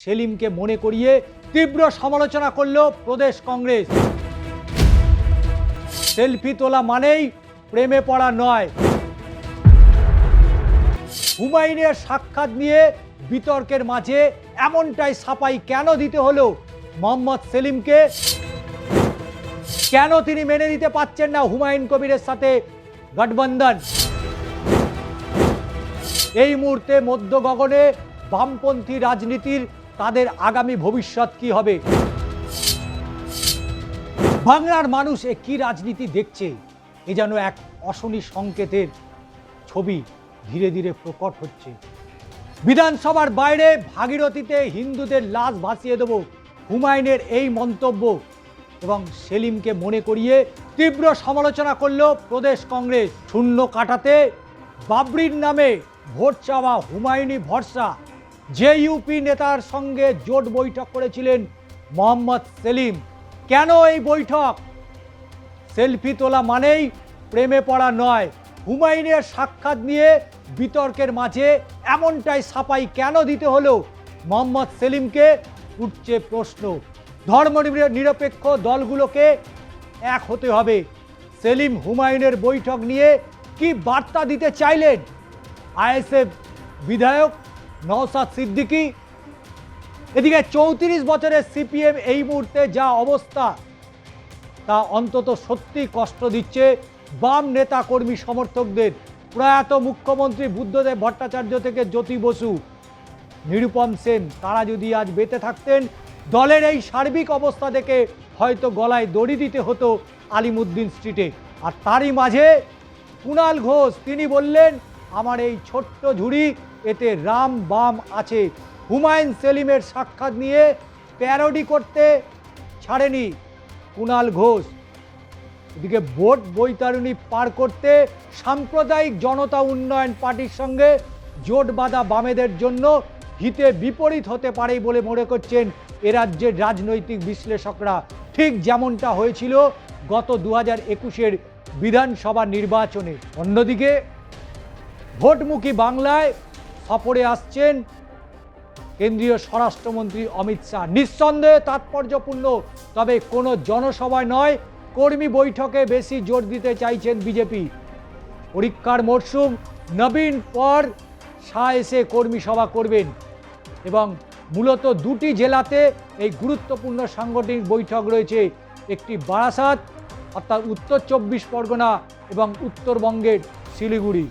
সেলিমকে মনে করিয়ে তীব্র সমালোচনা করল প্রদেশ কংগ্রেস। সেলফি তোলা মানেই প্রেমে পড়া নয়। হুমায়ুনের সাক্ষাৎ নিয়ে বিতর্কের মাঝে এমনটাই সাফাই কেন দিতে হলো মোহাম্মদ সেলিমকে? কেন তিনি মেনে নিতে পারছেন না হুমায়ুন কবিরের সাথে গঠবন্ধন? এই মুহূর্তে মধ্য গগনে বামপন্থী রাজনীতির তাদের আগামী ভবিষ্যৎ কি হবে? বাংলার মানুষ কি রাজনীতি দেখছে এ যেন এক অশনি সংকেতের ছবি ধীরে ধীরে প্রকট হচ্ছে। বিধানসভার বাইরে ভাগীরথীতে হিন্দুদের লাশ ভাসিয়ে দেব, হুমায়ুনের এই মন্তব্য এবং সেলিমকে মনে করিয়ে তীব্র সমালোচনা করল প্রদেশ কংগ্রেস। শূন্য কাটাতে বাবরির নামে ভোট চাওয়া হুমায়ুনি ভরসা। জেইউপি নেতার সঙ্গে জোট বৈঠক করেছিলেন মোহাম্মদ সেলিম। কেন এই বৈঠক? সেলফি তোলা মানেই প্রেমে পড়া নয়। হুমায়ুনের সাক্ষাৎ নিয়ে বিতর্কের মাঝে এমনটাই সাফাই কেন দিতে হলো মোহাম্মদ সেলিমকে? উঠছে প্রশ্ন। ধর্ম নিরপেক্ষ দলগুলোকে এক হতে হবে। সেলিম হুমায়ুনের বৈঠক নিয়ে কি বার্তা দিতে চাইলেন? আইএসএফ বিধায়ক নওশাদ সিদ্দিকী। এদিকে 34 বছরের সিপিএম এই মুহূর্তে যা অবস্থা তা অন্তত সত্যি কষ্ট দিচ্ছে বাম নেতা কর্মী সমর্থকদের। প্রয়াত মুখ্যমন্ত্রী বুদ্ধদেব ভট্টাচার্য থেকে জ্যোতি বসু, নিরুপম সেন, তারা যদি আজ বেঁচে থাকতেন দলের এই সার্বিক অবস্থা দেখে হয়তো গলায় দড়ি দিতে হতো আলিমুদ্দিন স্ট্রিটে। আর তারই মাঝে কুণাল ঘোষ তিনি বললেন, আমার এই ছোট্ট ঝুড়ি এতে রাম বাম আছে। হুমায়ুন সেলিমের সাক্ষাৎ নিয়ে প্যারোডি করতে ছাড়েনি কুণাল ঘোষ। এদিকে ভোট বৈতরণী পার করতে সাম্প্রদায়িক জনতা উন্নয়ন পার্টির সঙ্গে জোট বাঁধা বামেদের জন্য হিতে বিপরীত হতে পারে বলে মনে করছেন এ রাজ্যের রাজনৈতিক বিশ্লেষকরা, ঠিক যেমনটা হয়েছিল গত 2021-এর বিধানসভা নির্বাচনে। অন্যদিকে ভোটমুখী বাংলায় সফরে আসছেন কেন্দ্রীয় স্বরাষ্ট্রমন্ত্রী অমিত শাহ। নিঃসন্দেহে তাৎপর্যপূর্ণ, তবে কোনো জনসভায় নয়, কর্মী বৈঠকে বেশি জোর দিতে চাইছেন বিজেপি। পরীক্ষার মরশুম, নবীন পর শাহ এসে কর্মী সভা করবেন এবং মূলত দুটি জেলাতে এই গুরুত্বপূর্ণ সাংগঠনিক বৈঠক রয়েছে। একটি বারাসাত অর্থাৎ উত্তর 24 পরগনা এবং উত্তরবঙ্গের শিলিগুড়ি।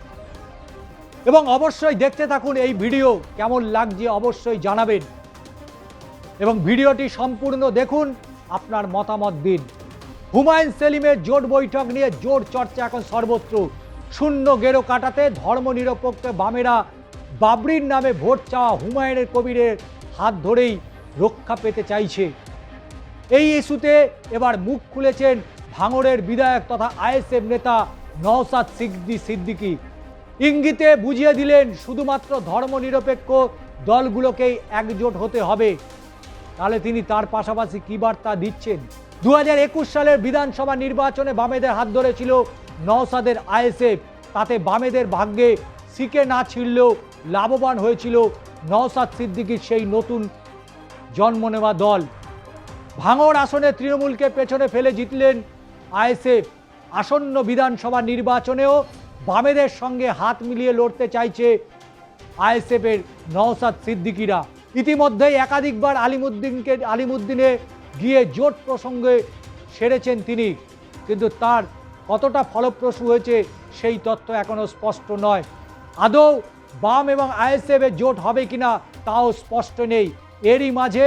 এবং অবশ্যই দেখতে থাকুন এই ভিডিও, কেমন লাগছে অবশ্যই জানাবেন এবং ভিডিওটি সম্পূর্ণ দেখুন, আপনার মতামত দিন। হুমায়ুন সেলিমের জোট বৈঠক নিয়ে জোর চর্চা এখন সর্বত্র। শূন্য গেরো কাটাতে ধর্মনিরপেক্ষ বামেরা বাবরির নামে ভোট চাওয়া হুমায়ুনের কবিরের হাত ধরেই রক্ষা পেতে চাইছে। এই ইস্যুতে এবার মুখ খুলেছেন ভাঙড়ের বিধায়ক তথা আইএসএফ নেতা নওশাদ সিদ্দিকী। ইঙ্গিতে বুঝিয়ে দিলেন শুধুমাত্র ধর্মনিরপেক্ষ দলগুলোকেই একজোট হতে হবে। তাহলে তিনি তার পাশাপাশি কি বার্তা দিচ্ছেন? 2021 সালের বিধানসভা নির্বাচনে বামেদের হাত ধরেছিল নওশাদের আইএসএফ। তাতে বামেদের ভাগ্যে সিকে না ছিঁড়লেও লাভবান হয়েছিল নওশাদ সিদ্দিকীর সেই নতুন জন্ম নেওয়া দল। ভাঙড় আসনে তৃণমূলকে পেছনে ফেলে জিতলেন আইএসএফ। আসন্ন বিধানসভা নির্বাচনেও বামেদের সঙ্গে হাত মিলিয়ে লড়তে চাইছে আইএসএফের নওশাদ সিদ্দিকীরা। ইতিমধ্যেই একাধিকবার আলিমুদ্দিনে গিয়ে জোট প্রসঙ্গে সেরেছেন তিনি, কিন্তু তার কতটা ফলপ্রসূ হয়েছে সেই তথ্য এখনও স্পষ্ট নয়। আদৌ বাম এবং আইএসএফের জোট হবে কিনা তাও স্পষ্ট নেই। এরই মাঝে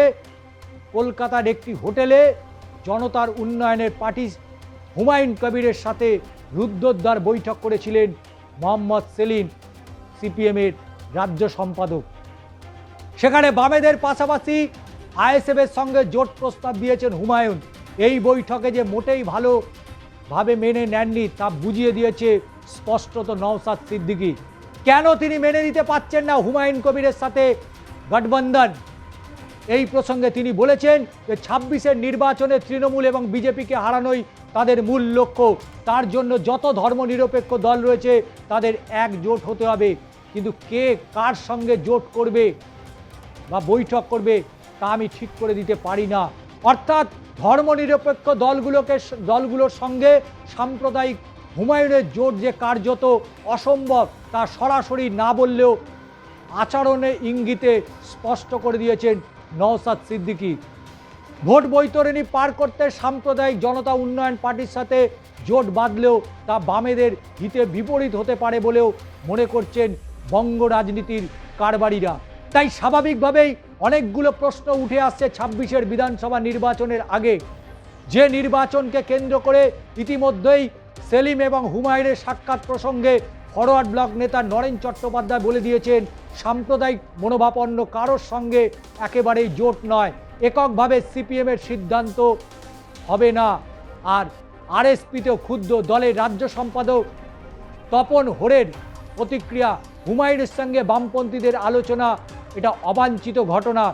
কলকাতার একটি হোটেলে জনতার উন্নয়নের পার্টি হুমায়ুন কবিরের সাথে রুদ্ধদ্বার বৈঠক করেছিলেন মোহাম্মদ সেলিম, সিপিএমের রাজ্য সম্পাদক। সেখানে বামেদের পাশাপাশি আইএসএফের সঙ্গে জোট প্রস্তাব দিয়েছেন হুমায়ুন। এই বৈঠকে যে মোটেই ভালোভাবে মেনে নেননি তা বুঝিয়ে দিয়েছে স্পষ্টত নওশাদ সিদ্দিকী। কেন তিনি মেনে নিতে পারছেন না হুমায়ুন কবিরের সাথে গঠবন্ধন? এই প্রসঙ্গে তিনি বলেছেন যে 26-এর নির্বাচনে তৃণমূল এবং বিজেপিকে হারানোই তাদের মূল লক্ষ্য। তার জন্য যত ধর্মনিরপেক্ষ দল রয়েছে তাদের একজোট হতে হবে, কিন্তু কে কার সঙ্গে জোট করবে বা বৈঠক করবে তা আমি ঠিক করে দিতে পারি না। অর্থাৎ ধর্মনিরপেক্ষ দলগুলোর সঙ্গে সাম্প্রদায়িক হুমায়ুনের জোট যে কার্যত অসম্ভব তা সরাসরি না বললেও আচরণে ইঙ্গিতে স্পষ্ট করে দিয়েছেন নওশাদ সিদ্দিকী। ভোট বৈতরণী পার করতে সাম্প্রদায়িক জনতা উন্নয়ন পার্টির সাথে জোট বাঁধলেও তা বামেদের হিতে বিপরীত হতে পারে বলেও মনে করছেন বঙ্গ রাজনীতির কারবারিরা। তাই স্বাভাবিকভাবেই অনেকগুলো প্রশ্ন উঠে আসছে ২৬-এর বিধানসভা নির্বাচনের আগে, যে নির্বাচনকে কেন্দ্র করে ইতিমধ্যেই সেলিম এবং হুমায়ুনের সাক্ষাৎ প্রসঙ্গে ফরওয়ার্ড ব্লক নেতা নরেন চট্টোপাধ্যায় বলে দিয়েছেন সাম্প্রদায়িক মনোভাবাপন্ন কারোর সঙ্গে একেবারেই জোট নয়, এককভাবে সিপিএমের সিদ্ধান্ত হবে না। আর আরএসপিতেও ক্ষুব্ধ দলের রাজ্য সম্পাদক তপন হোরের প্রতিক্রিয়া, হুমায়ুনের সঙ্গে বামপন্থীদের আলোচনা এটা অবাঞ্ছিত ঘটনা,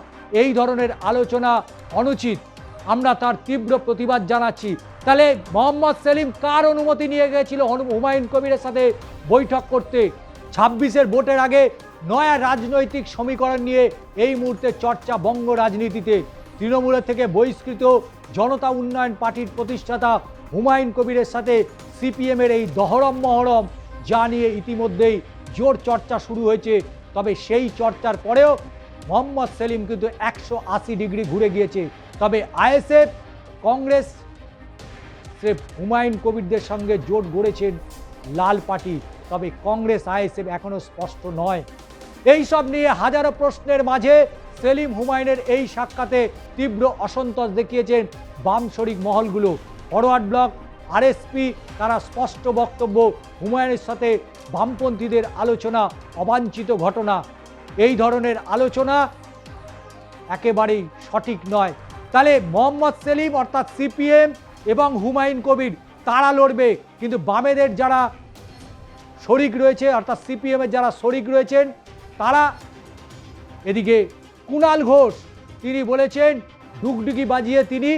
এই ধরনের আলোচনা অনুচিত, আমরা তার তীব্র প্রতিবাদ জানাচ্ছি। তাহলে মোহাম্মদ সেলিম কার অনুমতি নিয়ে গিয়েছিল হুমায়ুন কবিরের সাথে বৈঠক করতে? ২৬-এর ভোটের আগে নয়া রাজনৈতিক সমীকরণ নিয়ে এই মুহূর্তে চর্চা বঙ্গ রাজনীতিতে। তৃণমূলের থেকে বহিষ্কৃত জনতা উন্নয়ন পার্টির প্রতিষ্ঠাতা হুমায়ুন কবিরের সাথে সিপিএমের এই দহরম মহরম, যা নিয়ে ইতিমধ্যেই জোর চর্চা শুরু হয়েছে। তবে সেই চর্চার পরেও মোহাম্মদ সেলিম কিন্তু ১৮০ ডিগ্রি ঘুরে গিয়েছে। তবে আইএসএফ, কংগ্রেস স্রেফ হুমায়ুন কবিরদের সঙ্গে জোট গড়েছেন লাল পার্টি, তবে কংগ্রেস আইএসএফ এখনও স্পষ্ট নয়। এই সব নিয়ে হাজারো প্রশ্নের মাঝে সেলিম হুমায়ুনের এই সাক্ষাতে তীব্র অসন্তোষ দেখিয়েছেন বাম শরিক মহলগুলো। ফরওয়ার্ড ব্লক, আরএসপি তারা স্পষ্ট বক্তব্য, হুমায়ুনের সাথে বামপন্থীদের আলোচনা অবাঞ্ছিত ঘটনা, এই ধরনের আলোচনা একেবারেই সঠিক নয়। তাহলে মোহাম্মদ সেলিম অর্থাৎ সিপিএম এবং হুমায়ুন কবির তারা লড়বে, কিন্তু বামেদের যারা শরিক রয়েছে অর্থাৎ সিপিএমের যারা শরিক রয়েছেন তারা, এদিকে কুণাল ঘোষ তিনি বলেছেন, ডুগডুগি বাজিয়ে তিনি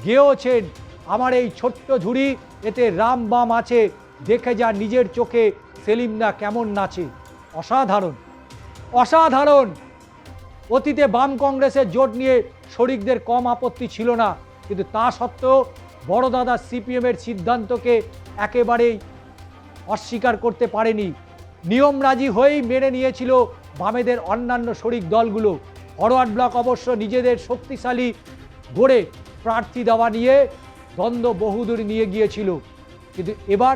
গেয়েছেন, আমার এই ছোট্ট ঝুড়ি এতে রাম বাম আছে, দেখে যা নিজের চোখে সেলিম না কেমন নাচে। অসাধারণ অসাধারণ। অতীতে বাম কংগ্রেসের জোট নিয়ে শরিকদের কম আপত্তি ছিল না, কিন্তু তা সত্ত্বেও বড় দাদা সিপিএমের সিদ্ধান্তকে একেবারেই অস্বীকার করতে পারেনি। নিয়মরাজি হয়েই মেনে নিয়েছিল বামেদের অন্যান্য শরিক দলগুলো। ফরওয়ার্ড ব্লক অবশ্য নিজেদের শক্তিশালী গড়ে প্রার্থী দেওয়া নিয়ে দ্বন্দ্ব বহুদূর নিয়ে গিয়েছিল, কিন্তু এবার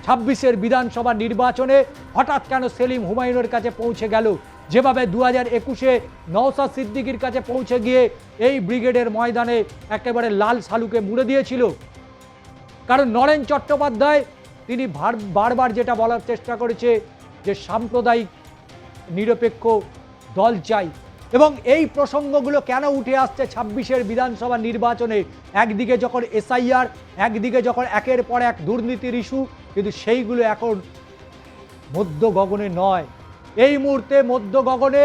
২৬-এর বিধানসভা নির্বাচনে হঠাৎ কেন সেলিম হুমায়ুনের কাছে পৌঁছে গেল? যেভাবে ২০২১-এ নওশাদ সিদ্দিকীর কাছে পৌঁছে গিয়ে এই ব্রিগেডের ময়দানে একেবারে লাল সালুকে মুড়ে দিয়েছিল। কারণ নরেন চট্টোপাধ্যায় তিনি বারবার যেটা বলার চেষ্টা করেছে যে সাম্প্রদায়িক নিরপেক্ষ দল চাই, এবং এই প্রসঙ্গগুলো কেন উঠে আসছে ২৬-এর বিধানসভা নির্বাচনে? একদিকে যখন এসআইআর, একদিকে যখন একের পর এক দুর্নীতির ইস্যু, কিন্তু সেইগুলো এখন মধ্য গগনে নয়। এই মুহূর্তে মধ্য গগনে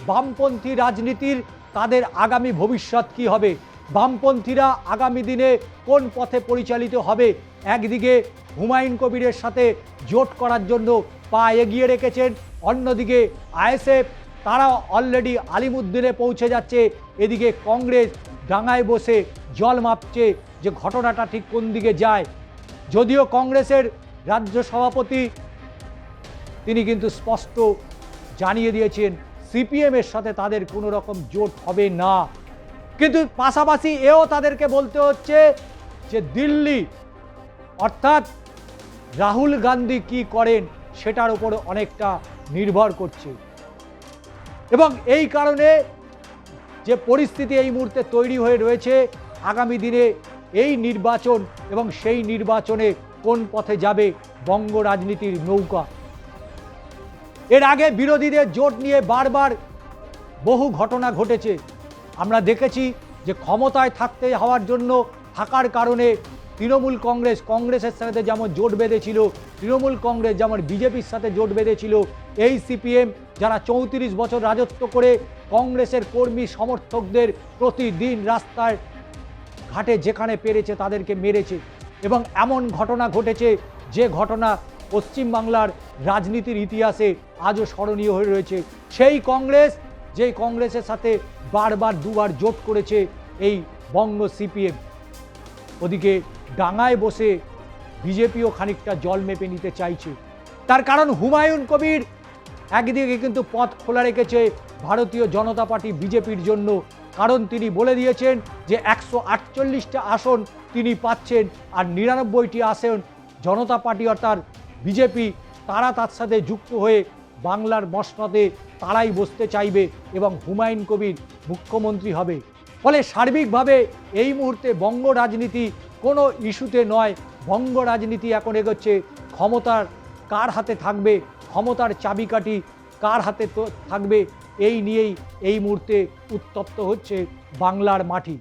বামপন্থী রাজনীতির তাদের আগামী ভবিষ্যৎ কি হবে, বামপন্থীরা আগামী দিনে কোন পথে পরিচালিত হবে। একদিকে হুমায়ুন কবিরের সাথে জোট করার জন্য পা এগিয়ে রেখেছেন, অন্যদিকে আইএসএফ তারা অলরেডি আলিমুদ্দিনে পৌঁছে যাচ্ছে। এদিকে কংগ্রেস ডাঙায় বসে জল মাপছে যে ঘটনাটা ঠিক কোন দিকে যায়। যদিও কংগ্রেসের রাজ্য সভাপতি তিনি কিন্তু স্পষ্ট জানিয়ে দিয়েছেন সিপিএমের সাথে তাদের কোনো রকম জোট হবে না, কিন্তু পাশাপাশি এও তাদেরকে বলতে হচ্ছে যে দিল্লি অর্থাৎ রাহুল গান্ধী কি করেন সেটার উপর অনেকটা নির্ভর করছে। এবং এই কারণে যে পরিস্থিতি এই মুহূর্তে তৈরি হয়ে রয়েছে, আগামী দিনে এই নির্বাচন এবং সেই নির্বাচনে কোন পথে যাবে বঙ্গ রাজনীতির নৌকা। এর আগে বিরোধীদের জোট নিয়ে বারবার বহু ঘটনা ঘটেছে। আমরা দেখেছি যে ক্ষমতায় হওয়ার জন্য থাকার কারণে তৃণমূল কংগ্রেসের সাথে যেমন জোট বেঁধেছিল, তৃণমূল কংগ্রেস যেমন বিজেপির সাথে জোট বেঁধেছিল, এই সিপিএম যারা ৩৪ বছর রাজত্ব করে কংগ্রেসের কর্মী সমর্থকদের প্রতিদিন রাস্তায় ঘাটে যেখানে পেরেছে তাদেরকে মেরেছে, এবং এমন ঘটনা ঘটেছে যে ঘটনা পশ্চিমবাংলার রাজনীতির ইতিহাসে আজও স্মরণীয় হয়ে রয়েছে। সেই কংগ্রেস যে কংগ্রেসের সাথে বারবার দুবার জোট করেছে এই বঙ্গ সিপিএম। ওদিকে ডাঙায় বসে বিজেপিও খানিকটা জল মেপে নিতে চাইছে। তার কারণ হুমায়ুন কবির একদিকে কিন্তু পথ খোলা রেখেছে ভারতীয় জনতা পার্টি বিজেপির জন্য, কারণ তিনি বলে দিয়েছেন যে 148টা আসন তিনি পাচ্ছেন, আর 99টি আসন জনতা পার্টি অর্থাৎ বিজেপি তারা তার সাথে যুক্ত হয়ে বাংলার মসনদে তারাই বসতে চাইবে এবং হুমায়ুন কবির মুখ্যমন্ত্রী হবে। ফলে সার্বিকভাবে এই মুহূর্তে বঙ্গ রাজনীতি কোনো ইস্যুতে নয়, বঙ্গ রাজনীতি এখন এগোচ্ছে ক্ষমতার কার হাতে থাকবে, ক্ষমতার চাবিকাঠি কার হাতে থাকবে, এই নিয়েই এই মুহূর্তে উত্তপ্ত হচ্ছে বাংলার মাটি।